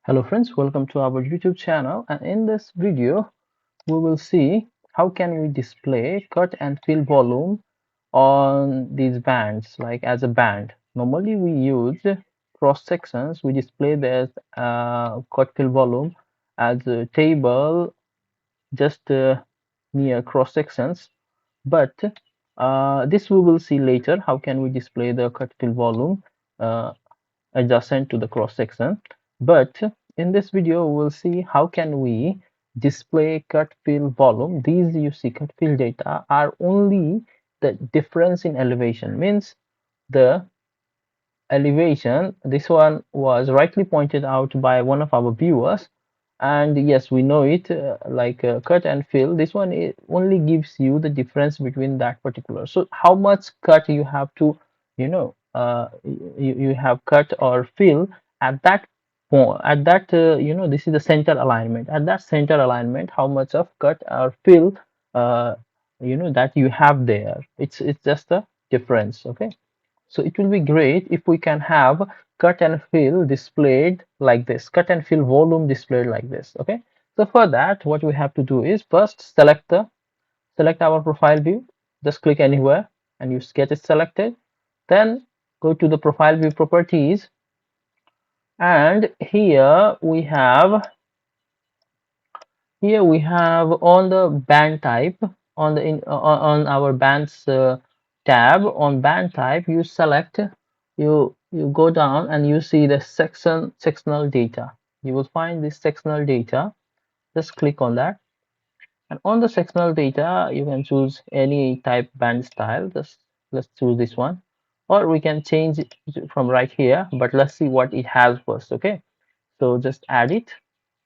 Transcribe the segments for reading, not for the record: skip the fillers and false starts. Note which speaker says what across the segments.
Speaker 1: Hello friends, welcome to our YouTube channel, and in this video we will see how can we display cut and fill volume on these bands, like as a band. Normally we use cross sections. We display this cut fill volume as a table just near cross sections, but this we will see later. How can we display the cut fill volume uh, adjacent to the cross section? But in this video we'll see how can we display cut fill volume. These you see cut fill data are only the difference in elevation, means the elevation. This one was rightly pointed out by one of our viewers, and yes, we know it, cut and fill. This one, it only gives you the difference between that particular. So how much cut you have to, you have cut or fill at that point, at that this is the center alignment. At that center alignment, how much of cut or fill uh, that you have there. It's just a difference. Okay, so it will be great if we can have cut and fill displayed like this, cut and fill volume displayed like this. Okay, so for that, what we have to do is first select our profile view. Just click anywhere and you get it selected. Then go to the profile view properties, and here we have on the band type, on the on our bands tab. On band type, you select, you go down and you see the sectional data. You will find this sectional data. Just click on that, and on the sectional data you can choose any type band style. Just let's choose this one, or we can change it from right here, but let's see what it has first. Okay, so just add it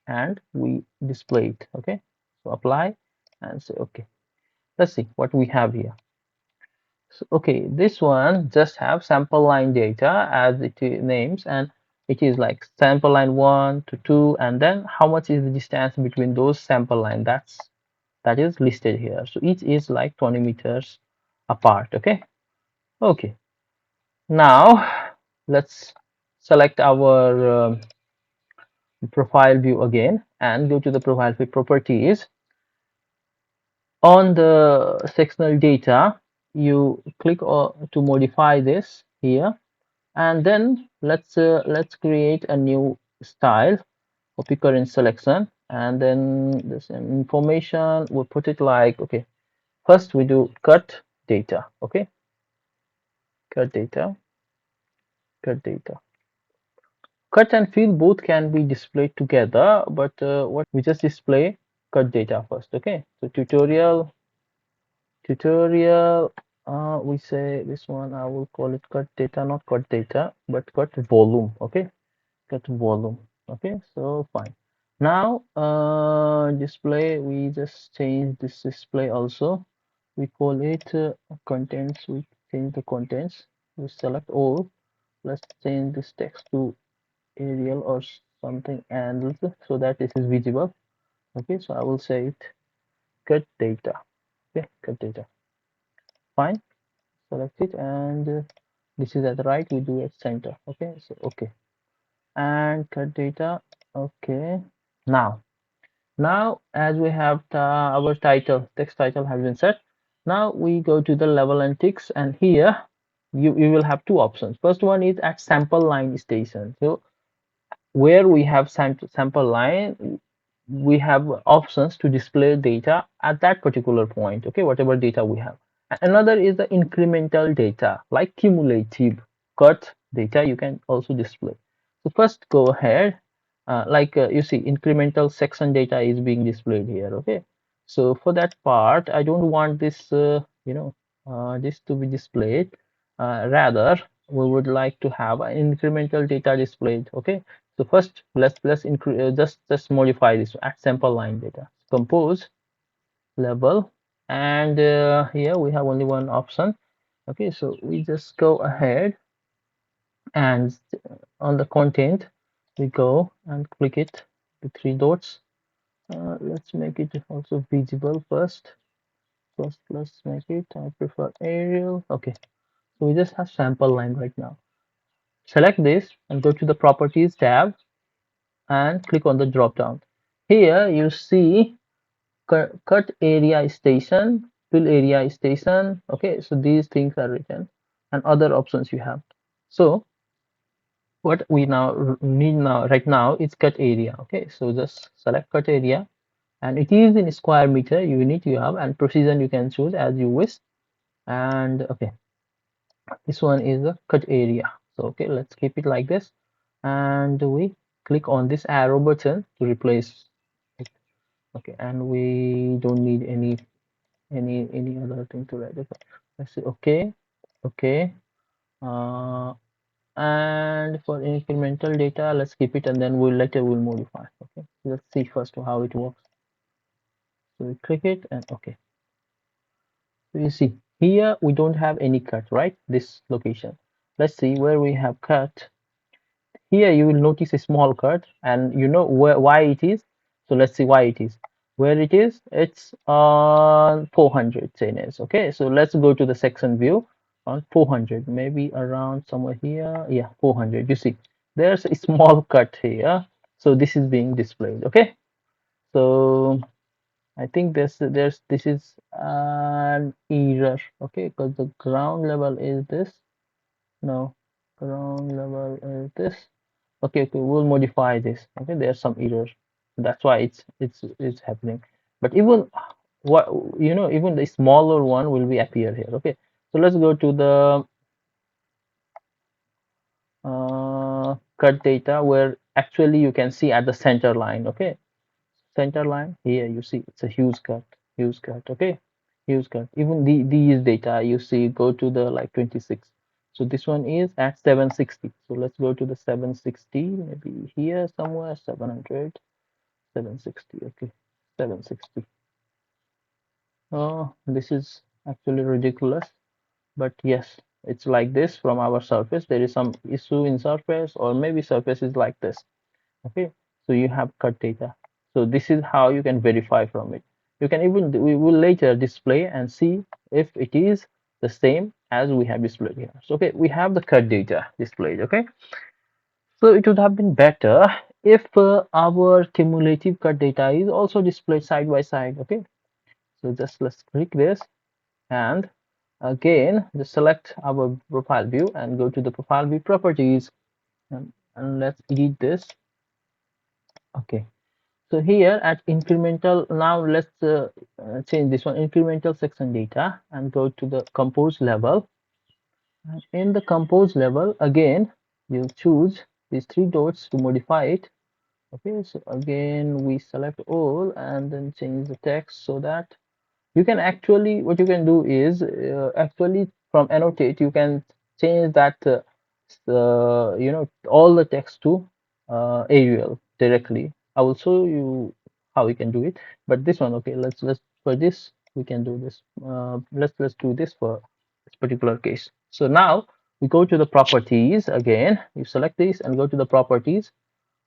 Speaker 1: and we display it. Okay, so apply and say okay. Let's see what we have here. So okay, this one just have sample line data as it names, and it is like sample line 1 to 2, and then how much is the distance between those sample line. That is listed here. So each is like 20 meters apart. Okay, okay, now let's select our profile view again and go to the profile view properties. On the sectional data, you click to modify this here, and then let's create a new style. Copy current selection, and then this information we'll put it like, okay, first we do cut data. Okay, cut data, cut data. Cut and fill both can be displayed together, but what we just display cut data first. Okay, so tutorial, we say this one, I will call it cut data, not cut data, but cut volume. Okay, cut volume. Okay, so fine. Now display, we just change this display also. We call it contents. We change the contents. We select all. Let's change this text to Arial or something, and so that this is visible. Okay, so I will say it cut data. Okay, cut data. Fine, select it, and this is at the right, we do it center. Okay, so okay, and cut data. Okay, now as we have our title, text title has been set. Now we go to the level and ticks, and here you will have two options. First one is at sample line station. So where we have sample line, we have options to display data at that particular point. Okay, whatever data we have. Another is the incremental data, like cumulative cut data you can also display. So first go ahead, you see incremental section data is being displayed here. Okay, so for that part I don't want this this to be displayed. Rather we would like to have an incremental data displayed. Okay, so first just modify this at sample line data, compose level, and here we have only one option. Okay, so we just go ahead and on the content we go and click it, the three dots. Let's make it also visible first. Let's make it, I prefer Arial. Okay, so we just have sample line right now. Select this and go to the properties tab, and click on the drop down. Here you see cut area station, fill area station. Okay, so these things are written and other options you have. So what we now need now right now is cut area. Okay, so just select cut area, and it is in square meter unit you have, and precision you can choose as you wish. And okay, this one is the cut area. So okay, let's keep it like this, and we click on this arrow button to replace it. Okay, and we don't need any other thing to write. Okay, let's see. Okay, okay. uh and for incremental data, let's keep it, and then we'll modify. Okay, let's see first how it works. So we click it, and okay, so you see here we don't have any cut, right? This location. Let's see where we have cut. Here you will notice a small cut, and you know why it is. So let's see why it is. Where it is, it's on 400 CNS. Okay, so let's go to the section view on 400, maybe around somewhere here. Yeah, 400. You see, there's a small cut here. So this is being displayed. Okay, so I think this is an error. Okay, because the ground level is this. No, ground level is this. Okay, we'll modify this. Okay, there's some error, that's why it's happening. But even what even the smaller one will be appear here. Okay, so let's go to the cut data, where actually you can see at the center line. Okay, center line here, you see it's a huge cut. Okay, huge cut. Even these data you see go to the like 26. So this one is at 760. So let's go to the 760, maybe here somewhere. 700, 760. Okay, 760. Oh, this is actually ridiculous, but yes, it's like this. From our surface there is some issue in surface, or maybe surface is like this. Okay, so you have cut data. So this is how you can verify from it. You can even we will later display and see if it is the same as we have displayed here. So okay, we have the cut data displayed. Okay, so it would have been better if our cumulative cut data is also displayed side by side. Okay, so just let's click this, and again just select our profile view and go to the profile view properties, and let's edit this. Okay, so here at incremental, now let's change this one, incremental section data, and go to the compose level. And in the compose level, again, you choose these three dots to modify it. Okay, so again, we select all and then change the text, so that you can actually, what you can do is actually from annotate you can change that all the text to Arial directly. I will show you how you can do it, but this one, okay, let's for this we can do this. Let's do this for this particular case. So now we go to the properties. Again, you select this and go to the properties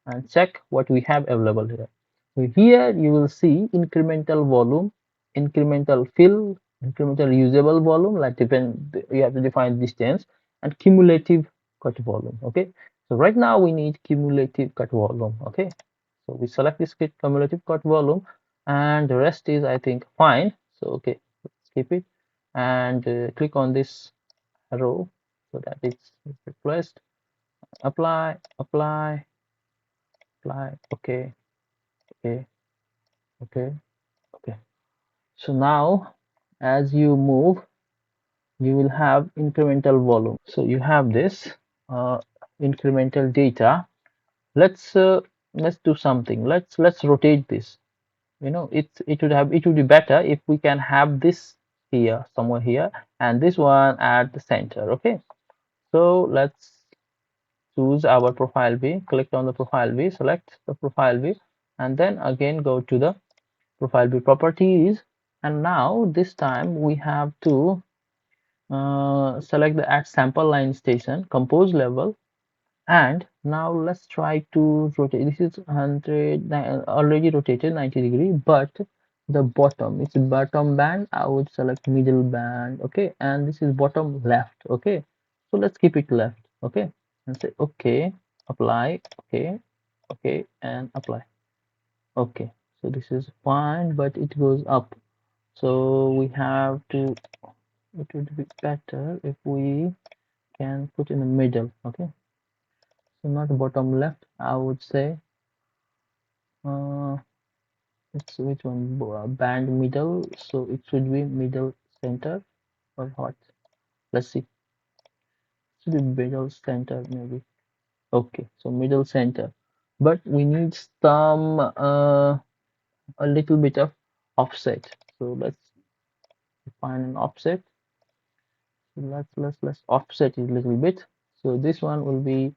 Speaker 1: and check what we have available here. So here you will see incremental volume, incremental fill, incremental usable volume, like depend you have to define distance, and cumulative cut volume. Okay, so right now we need cumulative cut volume. Okay, so we select this cumulative cut volume, and the rest is I think fine. So okay, let's keep it, and click on this arrow so that it's replaced. Apply, apply, apply. Okay, okay, okay, okay. So now as you move, you will have incremental volume. So you have this uh, incremental data. Let's uh, let's do something. Let's rotate this. It would be better if we can have this here, somewhere here, and this one at the center. Okay, so let's choose our profile view, click on the profile view, select the profile view, and then again go to the profile view properties. And now this time we have to select the add sample line station compose level, and now let's try to rotate. This is 100, already rotated 90 degree, but the bottom, it's bottom band, I would select middle band. Okay, and this is bottom left. Okay, so let's keep it left. Okay, and say okay, apply. Okay, Okay, and apply. Okay, so this is fine, but it goes up. So we have to, it would be better if we can put in the middle. Okay, so not bottom left, I would say. Uh, it's which one? Band middle, so it should be middle center or what? Let's see. Should be middle center maybe. Okay, so middle center. But we need some a little bit of offset. So let's define an offset. So let's offset it a little bit. So this one will be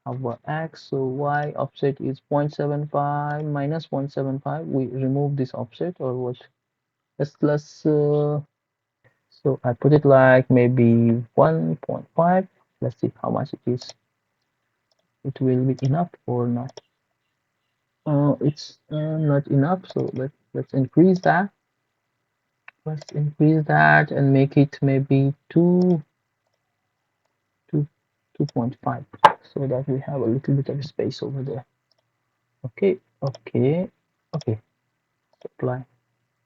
Speaker 1: our x. So y offset is 0.75 minus 0.75. We remove this offset or what? Let's so I put it like maybe 1.5. Let's see how much it is. It will be enough or not. It's not enough, so let's increase that. Let's increase that and make it maybe 2.5, so that we have a little bit of space over there. Okay, okay, okay. Apply.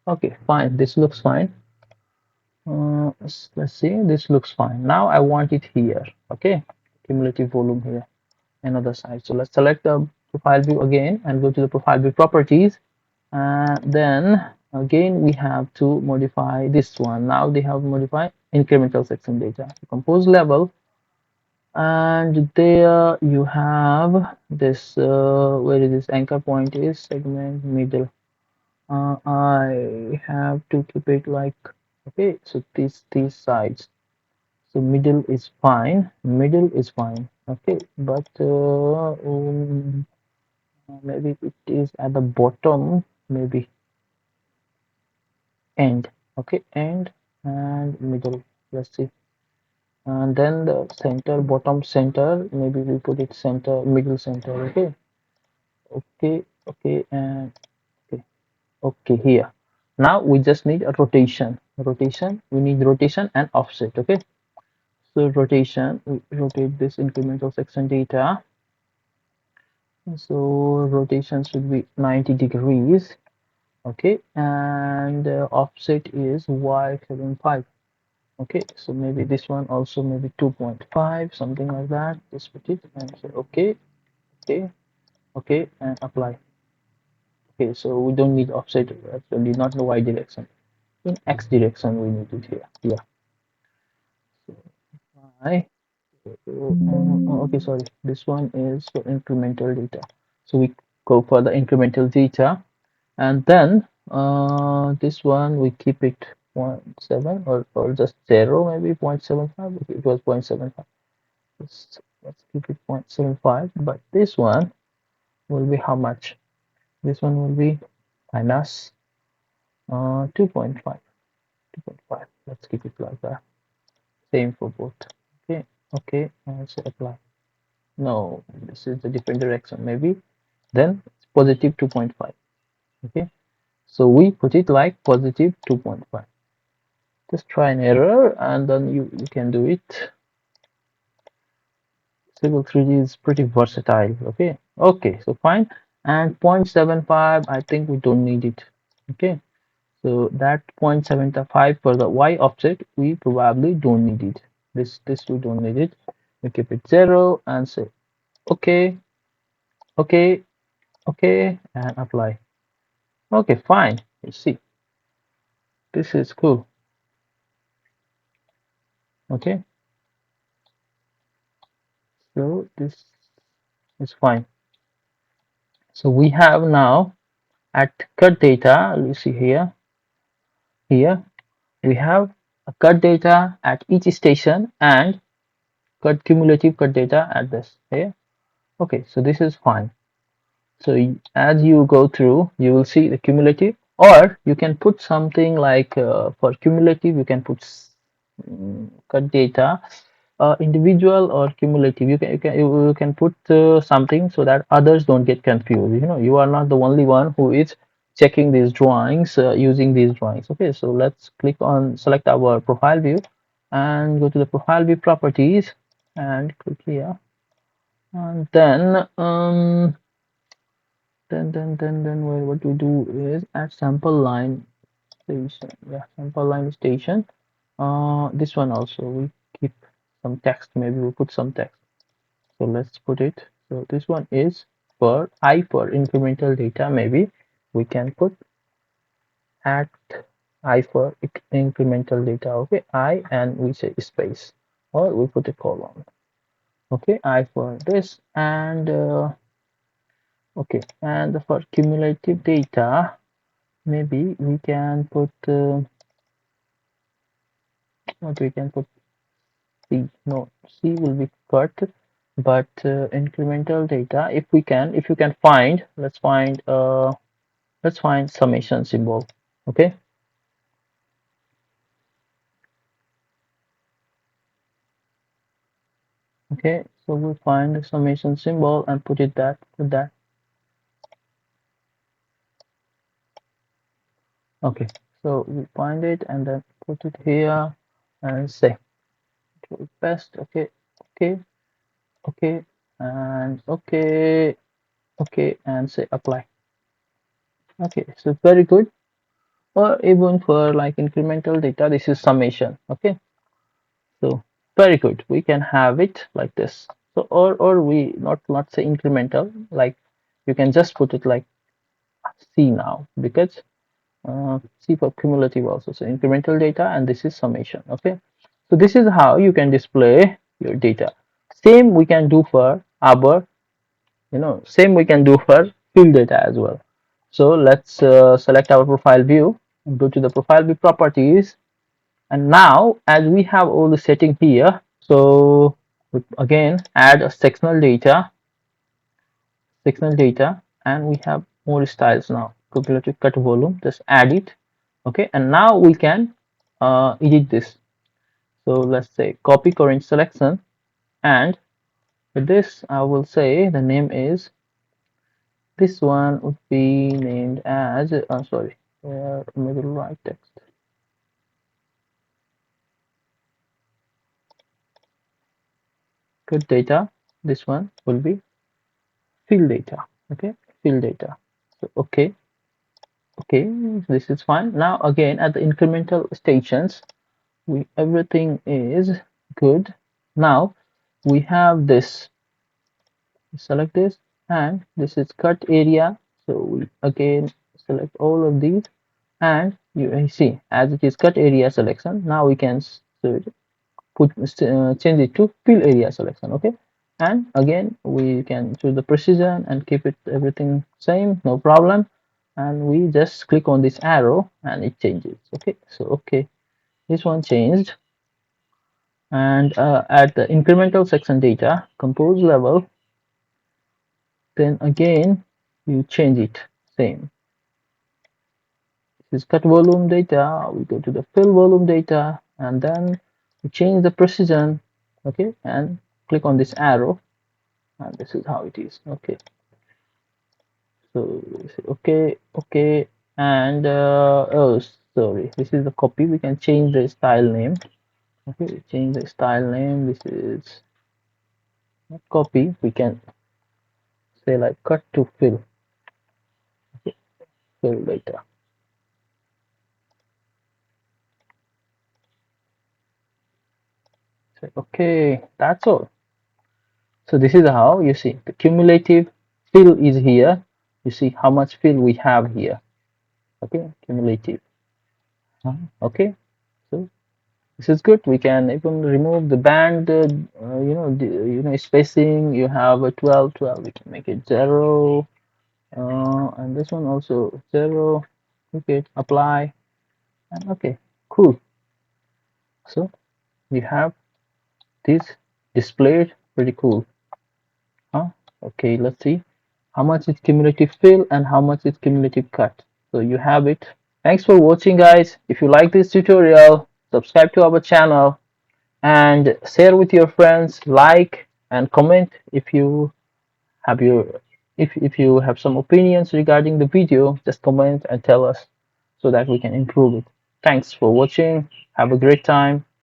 Speaker 1: Okay, fine. This looks fine. Let's see. This looks fine. Now I want it here. Okay, cumulative volume here, another side. So let's select the profile view again and go to the profile view properties. Then again we have to modify this one. Now they have modified incremental section data, compose level, and there you have this where is this anchor point is segment middle. I have to keep it like, okay, so these sides, so middle is fine, middle is fine, okay, but maybe it is at the bottom, maybe end. Okay, end and middle. Let's see. And then the center, bottom center, maybe we put it center, middle center. Okay, okay, okay, and okay, okay, here. Now we just need a rotation. Rotation, we need rotation and offset. Okay, so rotation, we rotate this incremental section data. So rotation should be 90 degrees. Okay, and offset is y75. Okay, so maybe this one also maybe 2.5, something like that. Just put it and say okay, okay, okay, and apply. Okay, so we don't need offset actually, not in the y direction. In x direction we need it here. Yeah. So I okay, sorry. This one is for incremental data. So we go for the incremental data, and then this one we keep it 0.7 or just 0, maybe 0.75. Okay, it was 0.75. Let's keep it 0.75, but this one will be how much? This one will be minus 2.5. 2.5. Let's keep it like that. Same for both. Okay, okay, and so apply. No, this is the different direction. Maybe then it's positive 2.5. Okay, so we put it like positive 2.5. Just try an error and then you can do it. Civil 3D is pretty versatile. Okay, okay, so fine. And 0.75, I think we don't need it. Okay, so that 0.75 for the y offset, we probably don't need it. This we don't need it. We keep it 0 and say okay, okay, okay, and apply. Okay, fine. You see, this is cool. Okay, so this is fine. So we have now at cut data, you see here we have a cut data at each station and cut cumulative cut data at this here. Okay, so this is fine. So as you go through, you will see the cumulative, or you can put something like for cumulative, you can put cut data, individual or cumulative. You can put something so that others don't get confused. You are not the only one who is checking these drawings, using these drawings. Okay, so let's click on select our profile view and go to the profile view properties and click here, and then Then what we do is add sample line station. Yeah, sample line station. This one also we keep some text. Maybe we put some text. So let's put it. So this one is for I for incremental data. Maybe we can put at I for incremental data. Okay, I and we say space or we put a colon. Okay, I for this and okay, and for cumulative data, maybe we can put what we can put C. No, C will be cut, but incremental data. If you can find, let's find summation symbol. Okay, okay. So we'll find the summation symbol and put it that put that. Okay, so we find it and then put it here and say best. Okay, okay, okay, and okay, okay, and say apply. Okay, so very good. Or even for like incremental data, this is summation. Okay, so very good. We can have it like this. So or we not say incremental, like you can just put it like C now because C for cumulative also. So incremental data and this is summation. Okay, so this is how you can display your data. Same we can do for our, same we can do for field data as well. So let's select our profile view and go to the profile view properties. And now as we have all the setting here, so we again add a sectional data and we have more styles now. Calculated cut volume, just add it. Okay, and now we can edit this. So let's say copy current selection, and with this I will say the name is, this one would be named as sorry, middle right text, good data. This one will be field data. Okay, field data. So okay, okay, this is fine. Now again at the incremental stations, we everything is good. Now we have this, select this, and this is cut area. So we again select all of these, and you see as it is cut area selection. Now we can change it to fill area selection. Okay, and again we can choose the precision and keep it everything same, no problem. And we just click on this arrow and it changes. Okay, so okay, this one changed. And at the incremental section data compose level, then again you change it, same. This is cut volume data, we go to the fill volume data and then we change the precision. Okay, and click on this arrow and this is how it is. Okay, so okay, okay, and oh sorry, this is the copy. We can change the style name. Okay, change the style name. This is copy. We can say like cut to fill. Okay, fill data. So, okay, that's all. So this is how you see the cumulative fill is here. You see how much fill we have here. Okay, cumulative. Okay, so this is good. We can even remove the band, spacing. You have a 12, 12. We can make it 0, and this one also 0. Okay, apply, and okay, cool. So we have this displayed, pretty cool. Okay, let's see how much is cumulative fill and how much is cumulative cut. So you have it. Thanks for watching, guys. If you like this tutorial, subscribe to our channel and share with your friends, like and comment if you have if you have some opinions regarding the video. Just comment and tell us so that we can improve it. Thanks for watching. Have a great time.